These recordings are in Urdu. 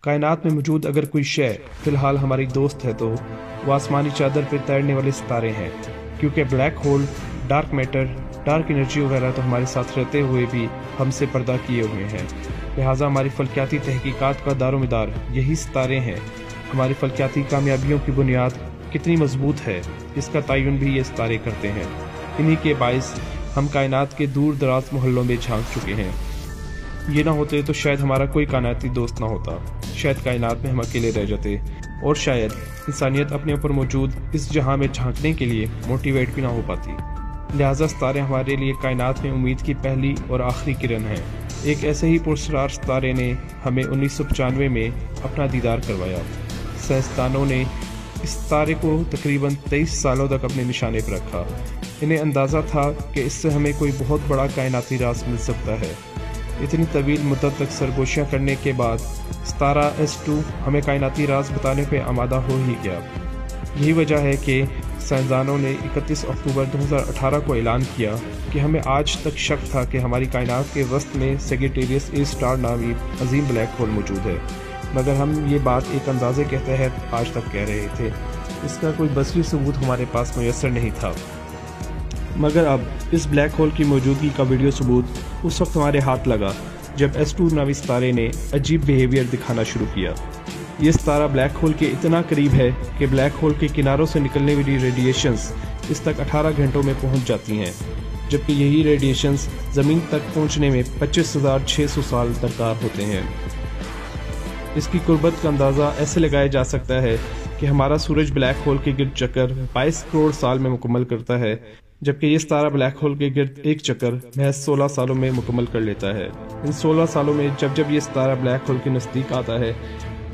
کائنات میں موجود اگر کوئی شے فی الحال ہماری دوست ہے تو وہ آسمانی چادر پہ تیرنے والے ستارے ہیں، کیونکہ black hole, dark matter, dark energy وغیرہ تو ہمارے ساتھ رہتے ہوئے بھی ہم سے پردہ کیے ہوئے ہیں۔ لہٰذا ہماری فلکیاتی تحقیقات کا دار و مدار یہی ستارے ہیں۔ ہماری فلکیاتی کامیابیوں کی بنیاد کتنی مضبوط ہے، اس کا تعین بھی یہ ستارے کرتے ہیں۔ انہی کے باعث ہم کائنات کے دور دراز محلوں میں جھانک چکے ہیں۔ یہ نہ ہوتے تو شاید ہمارا کوئی کائناتی دوست نہ ہوتا، شاید کائنات میں ہم اکیلے رہ جاتے، اور شاید انسانیت اپنے اوپر موجود اس جہاں میں جھانکنے کے لیے موٹیویٹ بھی نہ ہو پاتی۔ لہٰذا ستارے ہمارے لیے کائنات میں امید کی پہلی اور آخری کرن ہیں۔ ایک ایسے ہی پراسرار ستارے نے ہمیں 1995 میں اپنا دیدار کروایا۔ سائنسدانوں نے اس ستارے کو تقریباً 23 سالوں تک اپنے نشانے پر رکھا۔ انہیں اندازہ تھا کہ اس سے ہمیں کوئی بہت بڑا کائناتی راز مل سکتا ہے۔ اتنی طویل مدت تک سرگوشیاں کرنے کے بعد ستارہ S2 ہمیں کائناتی راز بتانے پہ آمادہ ہو ہی گیا۔ یہی وجہ ہے کہ سائنسدانوں نے 31 اکتوبر 2018 کو اعلان کیا کہ ہمیں آج تک شک تھا کہ ہماری کائنات کے وسط میں سیگیٹیریس اے اسٹار نامی عظیم بلیک ہول موجود ہے، مگر ہم یہ بات ایک اندازے کے تحت آج تک کہہ رہے تھے۔ اس کا کوئی بصری ثبوت ہمارے پاس میسر نہیں تھا، مگر اب اس بلیک ہول کی موجودگی کا ویڈیو ثبوت اس وقت ہمارے ہاتھ لگا جب S2 نامی ستارے نے عجیب بیہیویئر دکھانا شروع کیا۔ یہ ستارہ بلیک ہول کے اتنا قریب ہے کہ بلیک ہول کے کناروں سے نکلنے والی ریڈیشنز اس تک 18 گھنٹوں میں پہنچ جاتی ہیں، جبکہ یہی ریڈیشنز زمین تک پہنچنے میں 25,600 سال درکار ہوتے ہیں۔ اس کی قربت کا اندازہ ایسے لگایا جا سکتا ہے کہ ہمارا سورج بلیک ہول کے گرد چکر 22 کروڑ سال میں مکمل کرتا ہے، جبکہ یہ ستارہ بلیک ہول کے گرد ایک چکر محض 16 سالوں میں مکمل کر لیتا ہے۔ ان 16 سالوں میں جب یہ ستارہ بلیک ہول کے نزدیک آتا ہے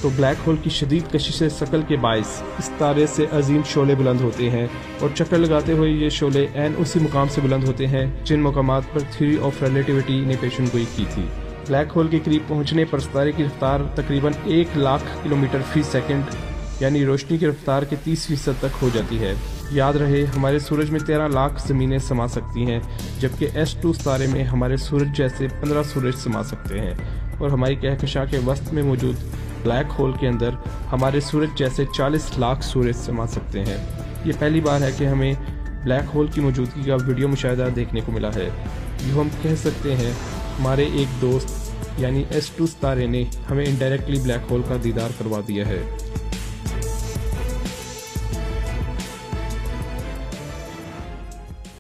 تو بلیک ہول کی شدید کشش ثقل کے باعث اس ستارے سے عظیم شعلے بلند ہوتے ہیں، اور چکر لگاتے ہوئے یہ شعلے عین اسی مقام سے بلند ہوتے ہیں جن مقامات پر تھیوری آف ریلیٹیوٹی نے پیشن گوئی کی تھی۔ بلیک ہول کے قریب پہنچنے پر ستارے کی رفتار تقریباً 1,00,000 کلومیٹر فی سیکنڈ یعنی روشنی کی رفتار کے 30% تک ہو جاتی ہے۔ یاد رہے ہمارے سورج میں 13 لاکھ زمینیں سما سکتی ہیں، جبکہ S2 ستارے میں ہمارے سورج جیسے 15 سورج سما سکتے ہیں، اور ہماری کہکشاں کے وسط میں موجود بلیک ہول کے اندر ہمارے سورج جیسے 40 لاکھ سورج سما سکتے ہیں۔ یہ پہلی بار ہے کہ ہمیں بلیک ہول کی موجودگی کا ویڈیو مشاہدہ دیکھنے کو ملا ہے۔ یہ ہم کہہ سکتے ہیں ہمارے ایک دوست یعنی S2 ستارے نے ہمیں انڈائریکٹلی بلیک ہول کا دیدار کروا دیا ہے۔